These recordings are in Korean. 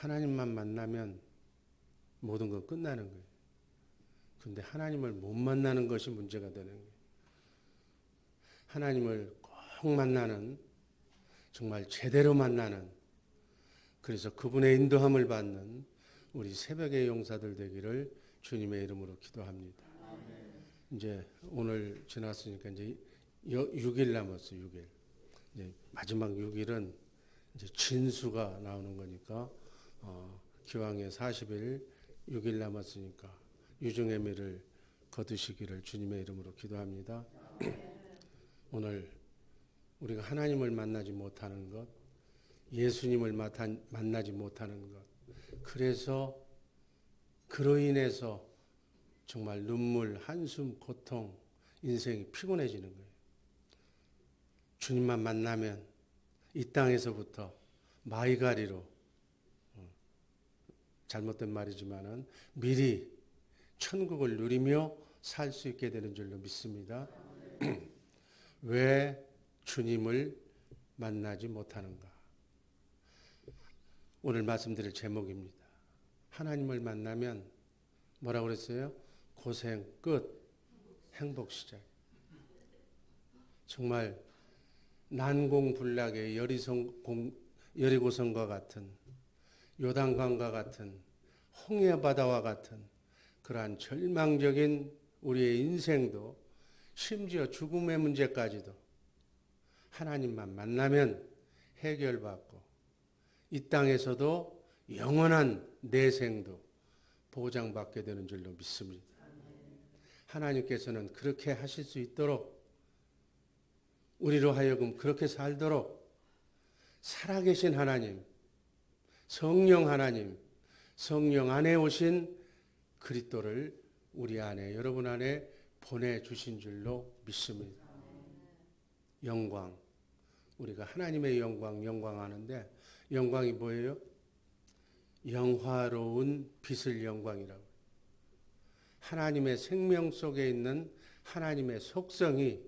하나님만 만나면 모든 건 끝나는 거예요. 근데 하나님을 못 만나는 것이 문제가 되는 거예요. 하나님을 꼭 만나는, 정말 제대로 만나는, 그래서 그분의 인도함을 받는 우리 새벽의 용사들 되기를 주님의 이름으로 기도합니다. 이제 오늘 지났으니까 이제 6일 남았어요. 6일. 이제 마지막 6일은 이제 진수가 나오는 거니까 기왕에 40일 6일 남았으니까 유종의 미를 거두시기를 주님의 이름으로 기도합니다. 오늘 우리가 하나님을 만나지 못하는 것, 예수님을 만나지 못하는 것, 그래서 그로 인해서 정말 눈물, 한숨, 고통, 인생이 피곤해지는 거예요. 주님만 만나면 이 땅에서부터 마이가리로, 잘못된 말이지만은 미리 천국을 누리며 살 수 있게 되는 줄로 믿습니다. 왜 주님을 만나지 못하는가? 오늘 말씀드릴 제목입니다. 하나님을 만나면 뭐라고 그랬어요? 고생 끝, 행복 시작. 정말 난공불락의 여리고성과 같은, 요단강과 같은, 홍해바다와 같은 그러한 절망적인 우리의 인생도, 심지어 죽음의 문제까지도 하나님만 만나면 해결받고 이 땅에서도 영원한 내생도 보장받게 되는 줄로 믿습니다. 하나님께서는 그렇게 하실 수 있도록, 우리로 하여금 그렇게 살도록 살아계신 하나님, 성령 하나님, 성령 안에 오신 그리스도를 우리 안에, 여러분 안에 보내주신 줄로 믿습니다. 영광, 우리가 하나님의 영광하는데, 영광이 뭐예요? 영화로운 빛을 영광이라고. 하나님의 생명 속에 있는 하나님의 속성이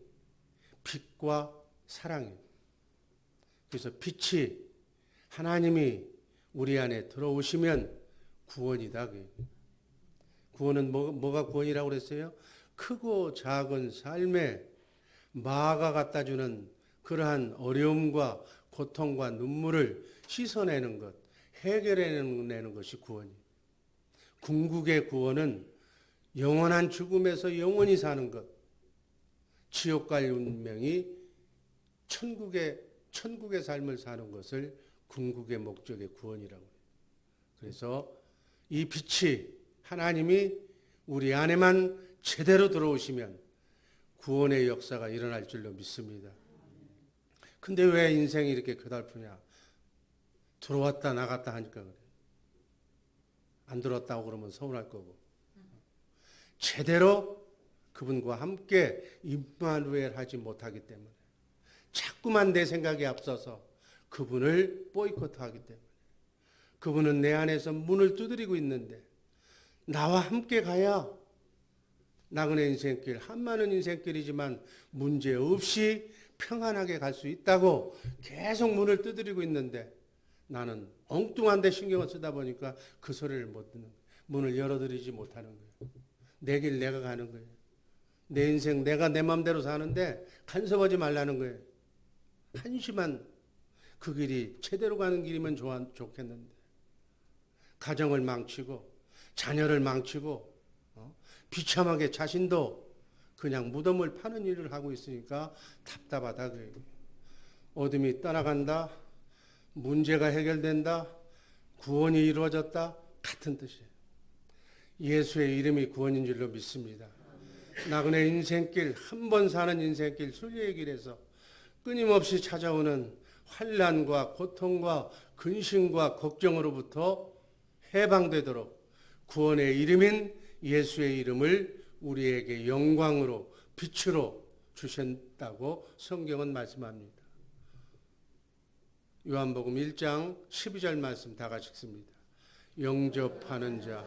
빛과 사랑이에요. 그래서 빛이, 하나님이 우리 안에 들어오시면 구원이다. 구원은 뭐가 구원이라고 그랬어요? 크고 작은 삶에 마가 갖다 주는 그러한 어려움과 고통과 눈물을 씻어내는 것, 해결해내는 것이 구원이에요. 궁극의 구원은 영원한 죽음에서 영원히 사는 것, 지옥 갈 운명이 천국의 삶을 사는 것을 궁극의 목적의 구원이라고 해요. 그래서 이 빛이, 하나님이 우리 안에만 제대로 들어오시면 구원의 역사가 일어날 줄로 믿습니다. 근데 왜 인생이 이렇게 고달프냐? 들어왔다 나갔다 하니까 그래. 안 들어왔다고 그러면 서운할 거고. 제대로 그분과 함께 임마누엘 하지 못하기 때문에, 자꾸만 내 생각이 앞서서 그분을 보이콧하기 때문에, 그분은 내 안에서 문을 두드리고 있는데 나와 함께 가야 나그네 인생길, 한많은 인생길이지만 문제없이 평안하게 갈 수 있다고 계속 문을 두드리고 있는데, 나는 엉뚱한 데 신경을 쓰다 보니까 그 소리를 못 듣는 거예요. 문을 열어드리지 못하는 거예요. 내 길 내가 가는 거예요. 내 인생 내가 내 마음대로 사는데 간섭하지 말라는 거예요. 한심한 그 길이 제대로 가는 길이면 좋겠는데, 가정을 망치고 자녀를 망치고 비참하게 자신도 그냥 무덤을 파는 일을 하고 있으니까 답답하다. 어둠이 떠나간다, 문제가 해결된다, 구원이 이루어졌다, 같은 뜻이에요. 예수의 이름이 구원인 줄로 믿습니다. 나그네 인생길, 한 번 사는 인생길, 순례의 길에서 끊임없이 찾아오는 환난과 고통과 근심과 걱정으로부터 해방되도록 구원의 이름인 예수의 이름을 우리에게 영광으로, 빛으로 주셨다고 성경은 말씀합니다. 요한복음 1장 12절 말씀 다 같이 읽습니다. 영접하는 자,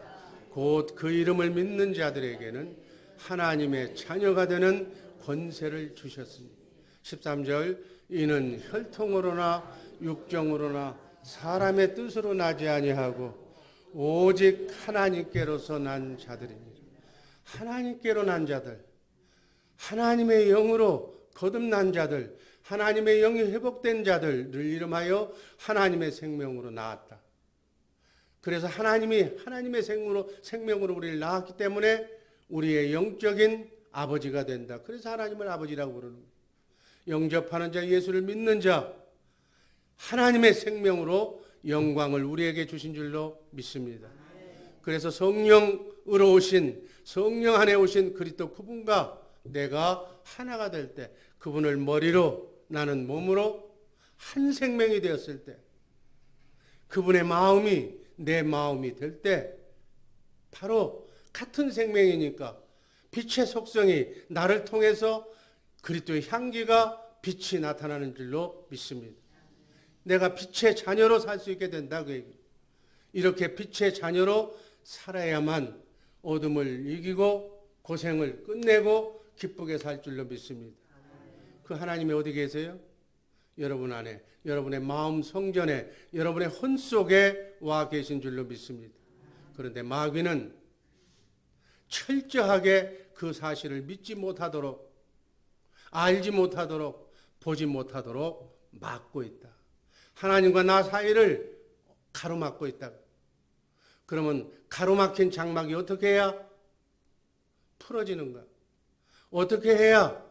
곧 그 이름을 믿는 자들에게는 하나님의 자녀가 되는 권세를 주셨습니다. 13절, 이는 혈통으로나 육정으로나 사람의 뜻으로 나지 아니하고 오직 하나님께로서 난 자들입니다. 하나님께로 난 자들, 하나님의 영으로 거듭난 자들, 하나님의 영이 회복된 자들을 이름하여 하나님의 생명으로 낳았다. 그래서 하나님이 하나님의 생명으로 우리를 낳았기 때문에 우리의 영적인 아버지가 된다. 그래서 하나님을 아버지라고 부르는 거예요. 영접하는 자, 예수를 믿는 자, 하나님의 생명으로 영광을 우리에게 주신 줄로 믿습니다. 그래서 성령으로 오신, 성령 안에 오신 그리스도 그분과 내가 하나가 될 때, 그분을 머리로 나는 몸으로 한 생명이 되었을 때, 그분의 마음이 내 마음이 될 때, 바로 같은 생명이니까 빛의 속성이 나를 통해서 그리스도의 향기가 빛이 나타나는 줄로 믿습니다. 내가 빛의 자녀로 살 수 있게 된다 그 얘기예요. 이렇게 빛의 자녀로 살아야만 어둠을 이기고 고생을 끝내고 기쁘게 살 줄로 믿습니다. 그 하나님이 어디 계세요? 여러분 안에, 여러분의 마음 성전에, 여러분의 혼 속에 와 계신 줄로 믿습니다. 그런데 마귀는 철저하게 그 사실을 믿지 못하도록, 알지 못하도록, 보지 못하도록 막고 있다. 하나님과 나 사이를 가로막고 있다. 그러면 가로막힌 장막이 어떻게 해야 풀어지는가? 어떻게 해야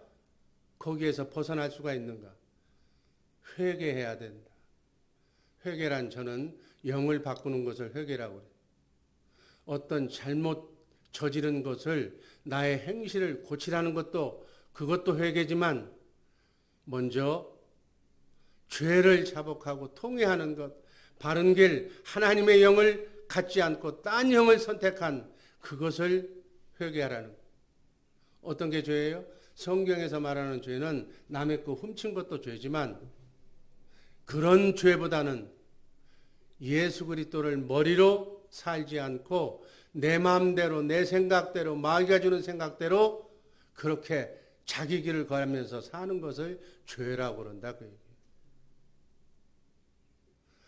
거기에서 벗어날 수가 있는가? 회개해야 된다. 회개란 저는 영을 바꾸는 것을 회개라고 해요. 어떤 잘못 저지른 것을, 나의 행실을 고치라는 것도 그것도 회개지만, 먼저 죄를 자복하고 통회하는 것, 바른 길, 하나님의 영을 갖지 않고 딴 영을 선택한 그것을 회개하라는 것. 어떤 게 죄예요? 성경에서 말하는 죄는 남의 거 훔친 것도 죄지만, 그런 죄보다는 예수 그리스도를 머리로 살지 않고 내 마음대로, 내 생각대로, 마귀가 주는 생각대로 그렇게 자기 길을 걸으면서 사는 것을 죄라고 그런다 그 얘기예요.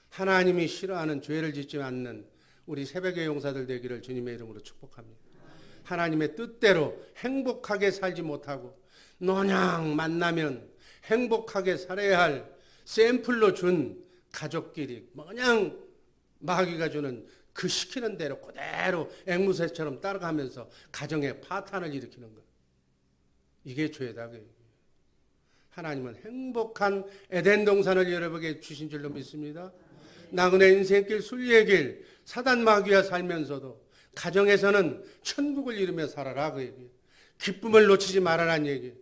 하나님이 싫어하는 죄를 짓지 않는 우리 새벽의 용사들 되기를 주님의 이름으로 축복합니다. 하나님의 뜻대로 행복하게 살지 못하고 노냥 만나면 행복하게 살아야 할 샘플로 준 가족끼리 마냥 마귀가 주는 그 시키는 대로 그대로 앵무새처럼 따라가면서 가정에 파탄을 일으키는 것. 이게 죄다. 하나님은 행복한 에덴 동산을 여러분에게 주신 줄로 믿습니다. 나그네 인생길, 순리의 길, 사단 마귀와 살면서도 가정에서는 천국을 이루며 살아라 그 얘기. 기쁨을 놓치지 말아라는 얘기.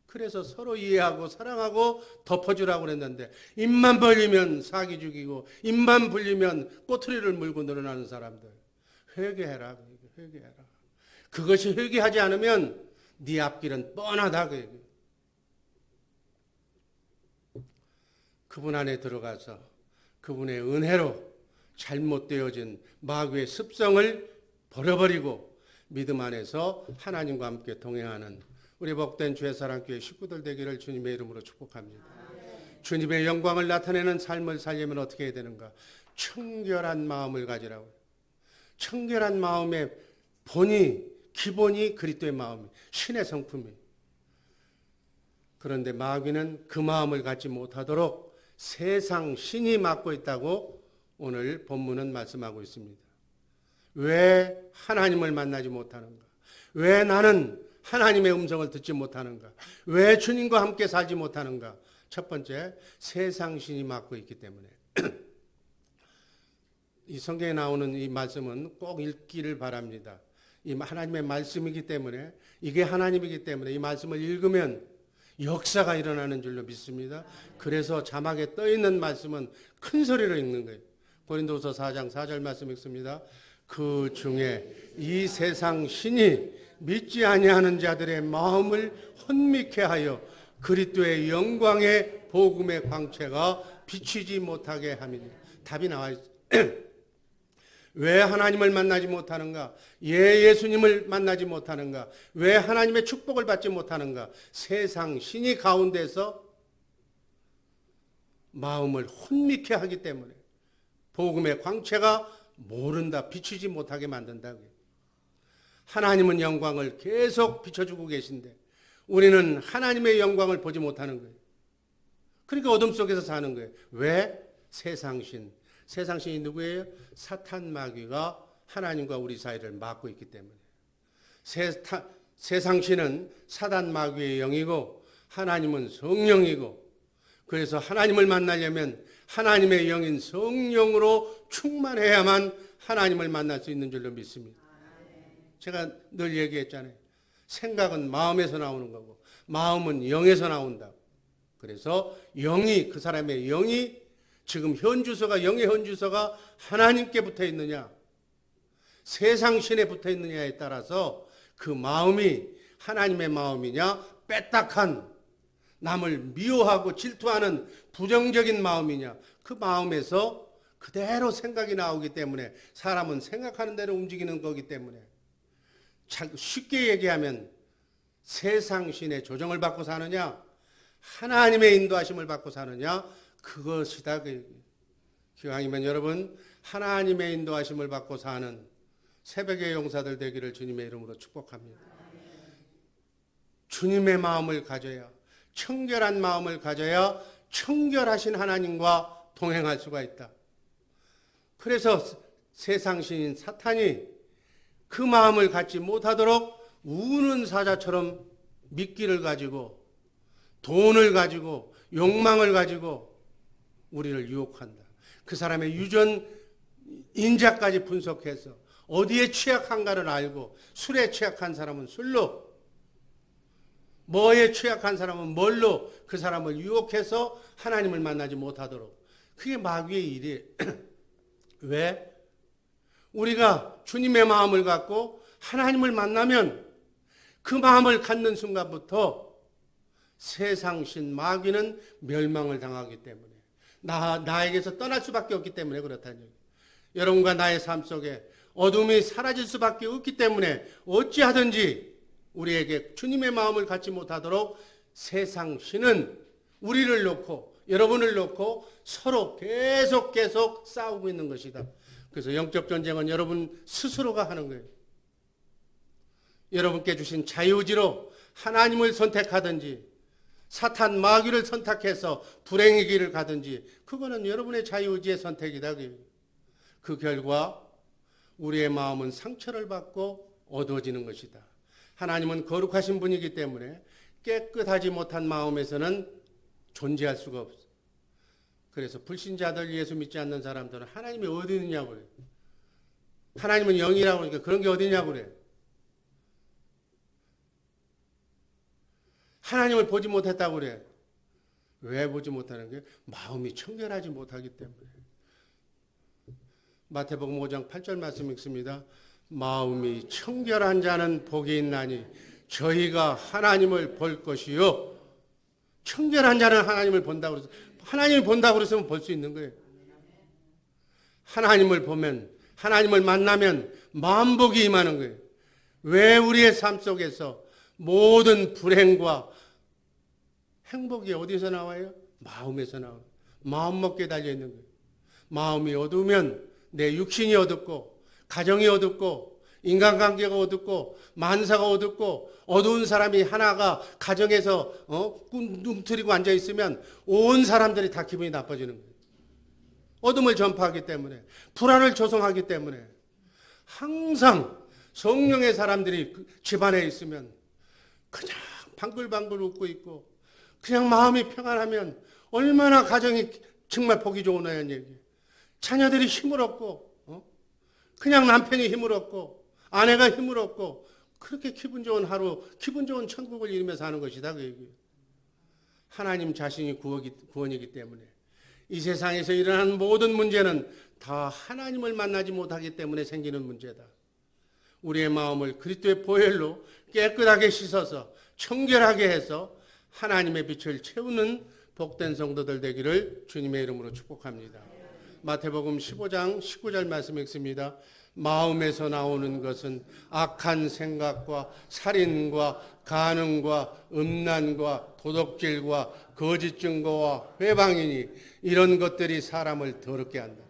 그래서 서로 이해하고 사랑하고 덮어주라고 그랬는데, 입만 벌리면 사기 죽이고 입만 벌리면 꼬투리를 물고 늘어나는 사람들. 회개해라. 회개해라. 그것이 회개하지 않으면 네 앞길은 뻔하다 그 얘기. 그분 안에 들어가서 그분의 은혜로 잘못되어진 마귀의 습성을 버려버리고 믿음 안에서 하나님과 함께 동행하는 우리 복된 주의사랑교회 식구들 되기를 주님의 이름으로 축복합니다. 주님의 영광을 나타내는 삶을 살려면 어떻게 해야 되는가? 청결한 마음을 가지라고요. 청결한 마음의 기본이 그리스도의 마음이, 신의 성품이. 그런데 마귀는 그 마음을 갖지 못하도록 세상 신이 막고 있다고 오늘 본문은 말씀하고 있습니다. 왜 하나님을 만나지 못하는가? 왜 나는 하나님의 음성을 듣지 못하는가? 왜 주님과 함께 살지 못하는가? 첫 번째, 세상 신이 막고 있기 때문에. 이 성경에 나오는 이 말씀은 꼭 읽기를 바랍니다. 이 하나님의 말씀이기 때문에, 이게 하나님이기 때문에 이 말씀을 읽으면 역사가 일어나는 줄로 믿습니다. 그래서 자막에 떠 있는 말씀은 큰 소리로 읽는 거예요. 고린도서 4장 4절 말씀 읽습니다. 그 중에 이 세상 신이 믿지 아니하는 자들의 마음을 혼미케 하여 그리스도의 영광의 복음의 광채가 비치지 못하게 함이니. 답이 나와 있어요. 왜 하나님을 만나지 못하는가? 예수님을 만나지 못하는가? 왜 하나님의 축복을 받지 못하는가? 세상 신이 가운데서 마음을 혼미케 하기 때문에 복음의 광채가 모른다, 비추지 못하게 만든다. 하나님은 영광을 계속 비춰주고 계신데 우리는 하나님의 영광을 보지 못하는 거예요. 그러니까 어둠 속에서 사는 거예요. 왜? 세상신. 세상신이 누구예요? 사탄 마귀가 하나님과 우리 사이를 막고 있기 때문에. 세상신은 사단 마귀의 영이고 하나님은 성령이고, 그래서 하나님을 만나려면 하나님의 영인 성령으로 충만해야만 하나님을 만날 수 있는 줄로 믿습니다. 제가 늘 얘기했잖아요. 생각은 마음에서 나오는 거고 마음은 영에서 나온다. 그래서 영이, 그 사람의 영이 지금 현주소가, 영의 현주소가 하나님께 붙어 있느냐, 세상신에 붙어 있느냐에 따라서 그 마음이 하나님의 마음이냐, 빼딱한 남을 미워하고 질투하는 부정적인 마음이냐, 그 마음에서 그대로 생각이 나오기 때문에 사람은 생각하는 대로 움직이는 거기 때문에 쉽게 얘기하면 세상신의 조정을 받고 사느냐, 하나님의 인도하심을 받고 사느냐, 그것이다. 기왕이면 여러분 하나님의 인도하심을 받고 사는 새벽의 용사들 되기를 주님의 이름으로 축복합니다. 주님의 마음을 가져야, 청결한 마음을 가져야 청결하신 하나님과 동행할 수가 있다. 그래서 세상신인 사탄이 그 마음을 갖지 못하도록 우는 사자처럼 미끼를 가지고 돈을 가지고 욕망을 가지고 우리를 유혹한다. 그 사람의 유전 인자까지 분석해서 어디에 취약한가를 알고, 술에 취약한 사람은 술로, 뭐에 취약한 사람은 뭘로 그 사람을 유혹해서 하나님을 만나지 못하도록. 그게 마귀의 일이에요. 왜? 우리가 주님의 마음을 갖고 하나님을 만나면 그 마음을 갖는 순간부터 세상신 마귀는 멸망을 당하기 때문에, 나에게서 떠날 수밖에 없기 때문에 그렇다는 얘기예요. 여러분과 나의 삶 속에 어둠이 사라질 수밖에 없기 때문에 어찌하든지 우리에게 주님의 마음을 갖지 못하도록 세상신은 우리를 놓고, 여러분을 놓고 서로 계속 싸우고 있는 것이다. 그래서 영적 전쟁은 여러분 스스로가 하는 거예요. 여러분께 주신 자유의지로 하나님을 선택하든지 사탄 마귀를 선택해서 불행의 길을 가든지, 그거는 여러분의 자유의지의 선택이다. 그 결과 우리의 마음은 상처를 받고 어두워지는 것이다. 하나님은 거룩하신 분이기 때문에 깨끗하지 못한 마음에서는 존재할 수가 없어. 그래서 불신자들, 예수 믿지 않는 사람들은 하나님이 어디 있느냐고 그래. 하나님은 영이라고 그러니까 그런 게 어디냐고 그래. 하나님을 보지 못했다고 그래. 왜 보지 못하는 게? 마음이 청결하지 못하기 때문에. 마태복음 5장 8절 말씀 읽습니다. 마음이 청결한 자는 복이 있나니 저희가 하나님을 볼 것이요. 청결한 자는 하나님을 본다고 그래서, 하나님을 본다고 그랬으면 볼 수 있는 거예요. 하나님을 보면, 하나님을 만나면 만복이 임하는 거예요. 왜 우리의 삶 속에서 모든 불행과 행복이 어디서 나와요? 마음에서 나와요. 마음 먹기에 달려있는 거예요. 마음이 어두우면 내 육신이 어둡고, 가정이 어둡고, 인간관계가 어둡고, 만사가 어둡고, 어두운 사람이 하나가 가정에서 꿈틀이고 앉아있으면 온 사람들이 다 기분이 나빠지는 거예요. 어둠을 전파하기 때문에, 불안을 조성하기 때문에. 항상 성령의 사람들이 집안에 있으면 그냥 방글방글 웃고 있고 그냥 마음이 평안하면 얼마나 가정이 정말 보기 좋은 애란 얘기예요. 자녀들이 힘을 얻고, 그냥 남편이 힘을 얻고, 아내가 힘을 얻고, 그렇게 기분 좋은 하루, 기분 좋은 천국을 이루며 사는 것이다. 그 얘기예요. 하나님 자신이 구원이기 때문에 이 세상에서 일어나는 모든 문제는 다 하나님을 만나지 못하기 때문에 생기는 문제다. 우리의 마음을 그리스도의 보혈로 깨끗하게 씻어서 청결하게 해서 하나님의 빛을 채우는 복된 성도들 되기를 주님의 이름으로 축복합니다. 마태복음 15장 19절 말씀 읽습니다. 마음에서 나오는 것은 악한 생각과 살인과 간음과 음란과 도둑질과 거짓 증거와 회방이니 이런 것들이 사람을 더럽게 한다.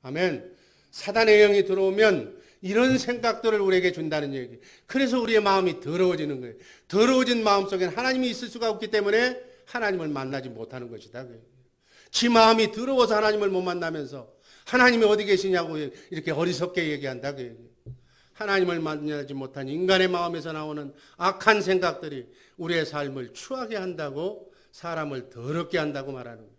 아멘. 사단의 영이 들어오면 이런 생각들을 우리에게 준다는 얘기. 그래서 우리의 마음이 더러워지는 거예요. 더러워진 마음 속에는 하나님이 있을 수가 없기 때문에 하나님을 만나지 못하는 것이다. 지 마음이 더러워서 하나님을 못 만나면서 하나님이 어디 계시냐고 이렇게 어리석게 얘기한다. 하나님을 만나지 못한 인간의 마음에서 나오는 악한 생각들이 우리의 삶을 추하게 한다고, 사람을 더럽게 한다고 말하는 거예요.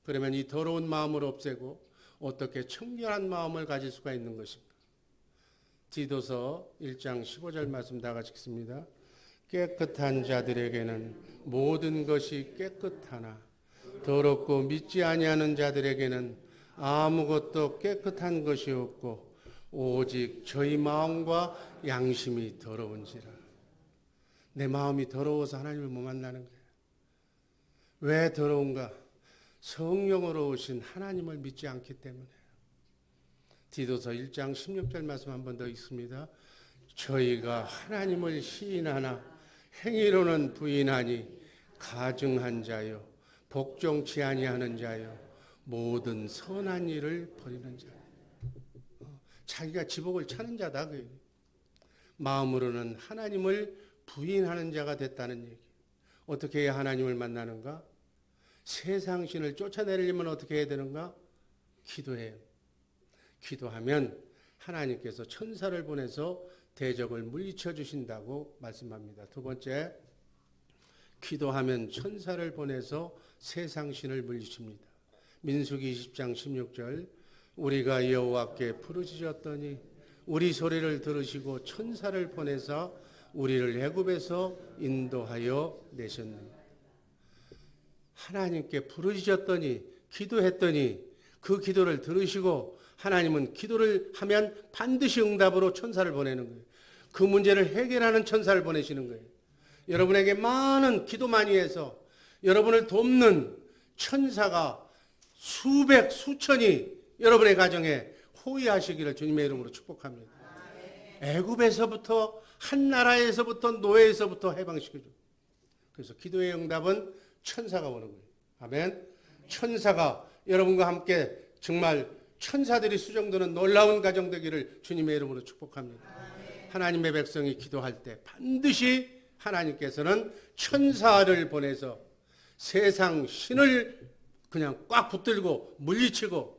그러면 이 더러운 마음을 없애고 어떻게 청결한 마음을 가질 수가 있는 것인가? 디도서 1장 15절 말씀 다 같이 읽습니다. 깨끗한 자들에게는 모든 것이 깨끗하나 더럽고 믿지 아니하는 자들에게는 아무것도 깨끗한 것이 없고 오직 저희 마음과 양심이 더러운지라. 내 마음이 더러워서 하나님을 못 만나는 거예요. 왜 더러운가? 성령으로 오신 하나님을 믿지 않기 때문에. 디도서 1장 16절 말씀 한 번 더 읽습니다. 저희가 하나님을 시인하나 행위로는 부인하니 가증한 자요 복종치 아니하는 자요 모든 선한 일을 버리는 자요. 자기가 지복을 차는 자다. 마음으로는 하나님을 부인하는 자가 됐다는 얘기. 어떻게 해야 하나님을 만나는가? 세상 신을 쫓아내려면 어떻게 해야 되는가? 기도해요. 기도하면 하나님께서 천사를 보내서 대적을 물리쳐 주신다고 말씀합니다. 두 번째, 기도하면 천사를 보내서 세상 신을 물리칩니다. 민수기 20장 16절, 우리가 여호와께 부르짖었더니 우리 소리를 들으시고 천사를 보내사 우리를 애굽에서 인도하여 내셨느니라. 하나님께 부르짖었더니, 기도했더니 그 기도를 들으시고 하나님은 기도를 하면 반드시 응답으로 천사를 보내는 거예요. 그 문제를 해결하는 천사를 보내시는 거예요. 여러분에게 많은 기도 많이 해서 여러분을 돕는 천사가 수백, 수천이 여러분의 가정에 호위하시기를 주님의 이름으로 축복합니다. 애굽에서부터, 한 나라에서부터, 노예에서부터 해방시켜줘. 그래서 기도의 응답은 천사가 오는 거예요. 아멘. 천사가 여러분과 함께 정말 천사들이 수정되는 놀라운 가정 되기를 주님의 이름으로 축복합니다. 하나님의 백성이 기도할 때 반드시 하나님께서는 천사를 보내서 세상 신을 그냥 꽉 붙들고 물리치고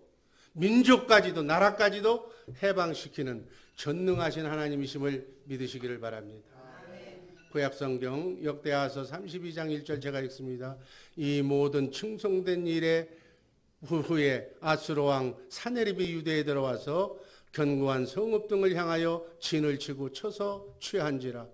민족까지도 나라까지도 해방시키는 전능하신 하나님이심을 믿으시기를 바랍니다. 구약성경 역대하서 32장 1절 제가 읽습니다. 이 모든 충성된 일에 후에 아수르 왕 사네립이 유대에 들어와서 견고한 성읍 등을 향하여 진을 치고 쳐서 취한지라.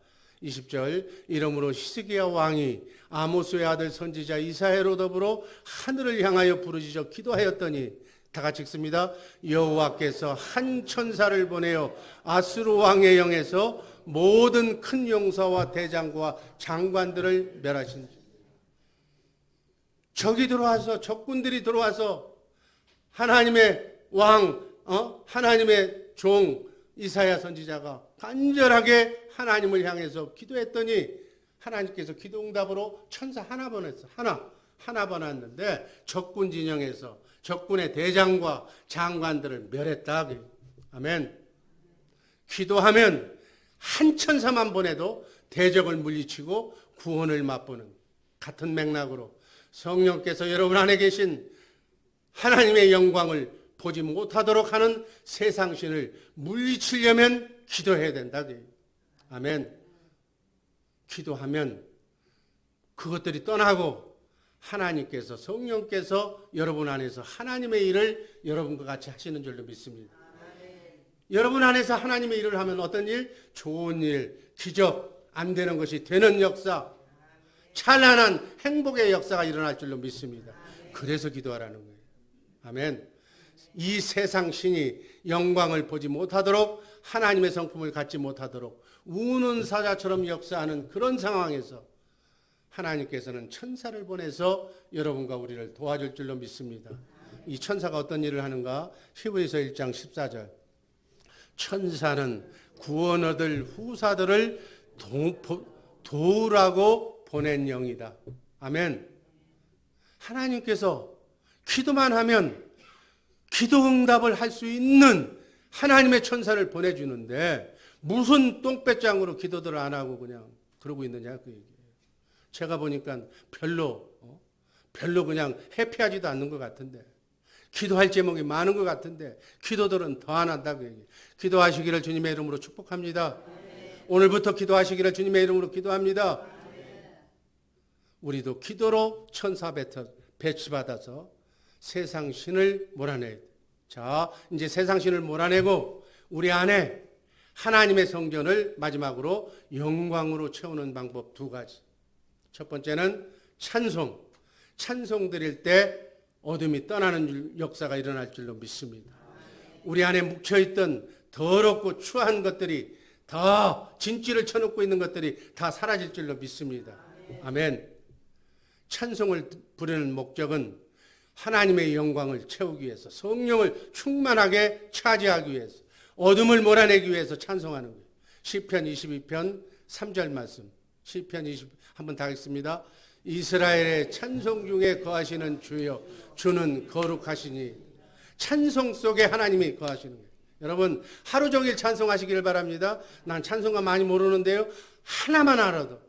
20절, 이러므로 히스기야 왕이 아모스의 아들 선지자 이사야로 더불어 하늘을 향하여 부르짖어 기도하였더니, 다 같이 읽습니다. 여호와께서 한 천사를 보내어 아수르 왕의 영에서 모든 큰 용사와 대장과 장관들을 멸하신. 적이 들어와서, 적군들이 들어와서 하나님의 왕, 하나님의 종 이사야 선지자가 간절하게 하나님을 향해서 기도했더니 하나님께서 기도응답으로 천사 하나 보냈어. 하나 보냈는데 적군 진영에서 적군의 대장과 장관들을 멸했다. 아멘. 기도하면 한 천사만 보내도 대적을 물리치고 구원을 맛보는 같은 맥락으로 성령께서 여러분 안에 계신 하나님의 영광을 보지 못하도록 하는 세상신을 물리치려면 기도해야 된다. 아멘. 기도하면 그것들이 떠나고 하나님께서, 성령께서 여러분 안에서 하나님의 일을 여러분과 같이 하시는 줄로 믿습니다. 여러분 안에서 하나님의 일을 하면 어떤 일? 좋은 일, 기적, 안 되는 것이 되는 역사, 찬란한 행복의 역사가 일어날 줄로 믿습니다. 그래서 기도하라는 거예요. 아멘. 이 세상 신이 영광을 보지 못하도록, 하나님의 성품을 갖지 못하도록 우는 사자처럼 역사하는 그런 상황에서 하나님께서는 천사를 보내서 여러분과 우리를 도와줄 줄로 믿습니다. 이 천사가 어떤 일을 하는가? 히브리서 1장 14절. 천사는 구원 얻을 후사들을 도우라고 보낸 영이다. 아멘. 하나님께서 기도만 하면 기도 응답을 할 수 있는 하나님의 천사를 보내주는데 무슨 똥배짱으로 기도들을 안 하고 그냥 그러고 있느냐 그 얘기예요. 제가 보니까 별로 그냥 해피하지도 않는 것 같은데, 기도할 제목이 많은 것 같은데 기도들은 더 안 한다 그 얘기예요. 기도하시기를 주님의 이름으로 축복합니다. 오늘부터 기도하시기를 주님의 이름으로 기도합니다. 우리도 기도로 천사 배치받아서 세상 신을 몰아내야 돼. 자, 이제 세상 신을 몰아내고 우리 안에 하나님의 성전을 마지막으로 영광으로 채우는 방법 두 가지. 첫 번째는 찬송 드릴 때 어둠이 떠나는 역사가 일어날 줄로 믿습니다. 우리 안에 묵혀있던 더럽고 추한 것들이 다 진지를 쳐놓고 있는 것들이 다 사라질 줄로 믿습니다. 아멘. 찬송을 부르는 목적은 하나님의 영광을 채우기 위해서, 성령을 충만하게 차지하기 위해서, 어둠을 몰아내기 위해서 찬송하는 거예요. 시편 22편 3절 말씀. 시편 20 한번 다 읽습니다. 이스라엘의 찬송 중에 거하시는 주여, 주는 거룩하시니. 찬송 속에 하나님이 거하시는 거예요. 여러분 하루 종일 찬송하시기를 바랍니다. 난 찬송가 많이 모르는데요, 하나만 알아도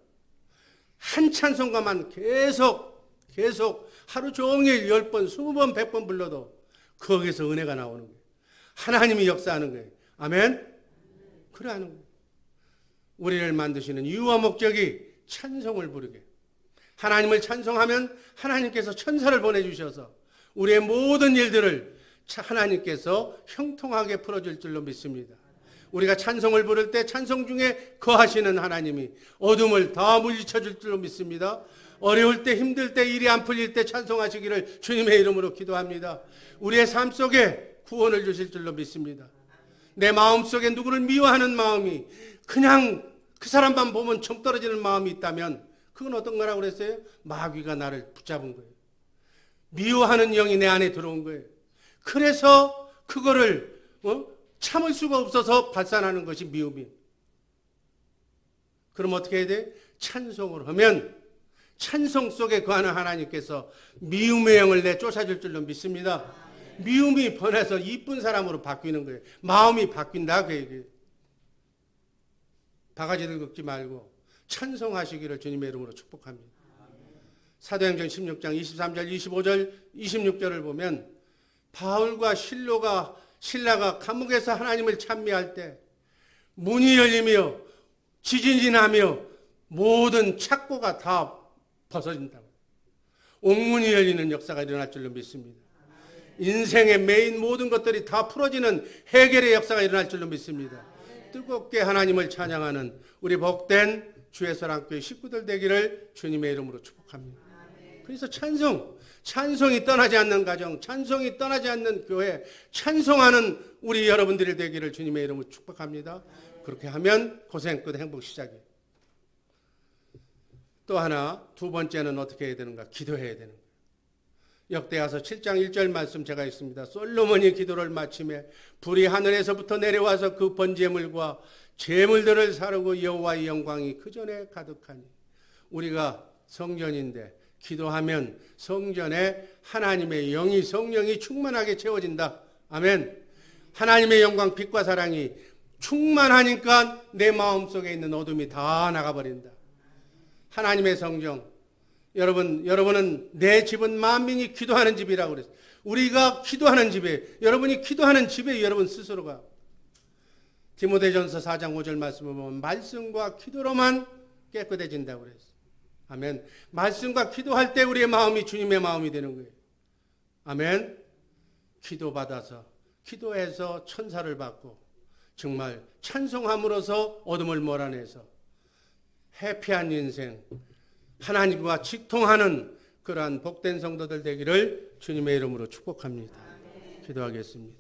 한 찬송가만 계속 하루 종일 10번, 20번, 100번 불러도 거기서 은혜가 나오는 거예요. 하나님이 역사하는 거예요. 아멘? 그래 하는 거예요. 우리를 만드시는 이유와 목적이 찬송을 부르게. 하나님을 찬송하면 하나님께서 천사를 보내주셔서 우리의 모든 일들을 하나님께서 형통하게 풀어줄 줄로 믿습니다. 우리가 찬송을 부를 때 찬송 중에 거하시는 하나님이 어둠을 다 물리쳐 줄 줄로 믿습니다. 어려울 때, 힘들 때, 일이 안 풀릴 때 찬송하시기를 주님의 이름으로 기도합니다. 우리의 삶 속에 구원을 주실 줄로 믿습니다. 내 마음 속에 누구를 미워하는 마음이, 그냥 그 사람만 보면 정 떨어지는 마음이 있다면 그건 어떤 거라고 그랬어요? 마귀가 나를 붙잡은 거예요. 미워하는 영이 내 안에 들어온 거예요. 그래서 그거를 참을 수가 없어서 발산하는 것이 미움이에요. 그럼 어떻게 해야 돼? 찬송을 하면 찬송 속에 거하는 하나님께서 미움의 영을 내쫓아줄 줄로 믿습니다. 미움이 번해서 이쁜 사람으로 바뀌는 거예요. 마음이 바뀐다 그 얘기예요. 바가지를 긁지 말고 찬송하시기를 주님의 이름으로 축복합니다. 사도행전 16장 23절, 25절, 26절을 보면 바울과 신라가 감옥에서 하나님을 찬미할 때 문이 열리며 지진이 나며 모든 착고가 다 벗어진다. 옥문이 열리는 역사가 일어날 줄로 믿습니다. 인생의 메인 모든 것들이 다 풀어지는 해결의 역사가 일어날 줄로 믿습니다. 뜨겁게 하나님을 찬양하는 우리 복된 주의 사랑교회 식구들 되기를 주님의 이름으로 축복합니다. 그래서 찬송이 떠나지 않는 가정, 찬송이 떠나지 않는 교회, 찬송하는 우리 여러분들이 되기를 주님의 이름으로 축복합니다. 그렇게 하면 고생 끝 행복 시작이에요. 또 하나, 두 번째는 어떻게 해야 되는가? 기도해야 되는 거예요. 역대하서 7장 1절 말씀 제가 있습니다. 솔로몬이 기도를 마치매 불이 하늘에서부터 내려와서 그 번제물과 제물들을 사르고 여호와의 영광이 그 전에 가득하니. 우리가 성전인데 기도하면 성전에 하나님의 영이, 성령이 충만하게 채워진다. 아멘. 하나님의 영광, 빛과 사랑이 충만하니까 내 마음속에 있는 어둠이 다 나가버린다. 하나님의 성정. 여러분은 내 집은 만민이 기도하는 집이라고 그랬어요. 우리가 기도하는 집에, 여러분이 기도하는 집에 여러분 스스로가. 디모데전서 4장 5절 말씀을 보면 말씀과 기도로만 깨끗해진다고 그랬어요. 아멘. 말씀과 기도할 때 우리의 마음이 주님의 마음이 되는 거예요. 아멘. 기도받아서, 기도해서 천사를 받고 정말 찬송함으로써 어둠을 몰아내서 해피한 인생, 하나님과 직통하는 그러한 복된 성도들 되기를 주님의 이름으로 축복합니다. 기도하겠습니다.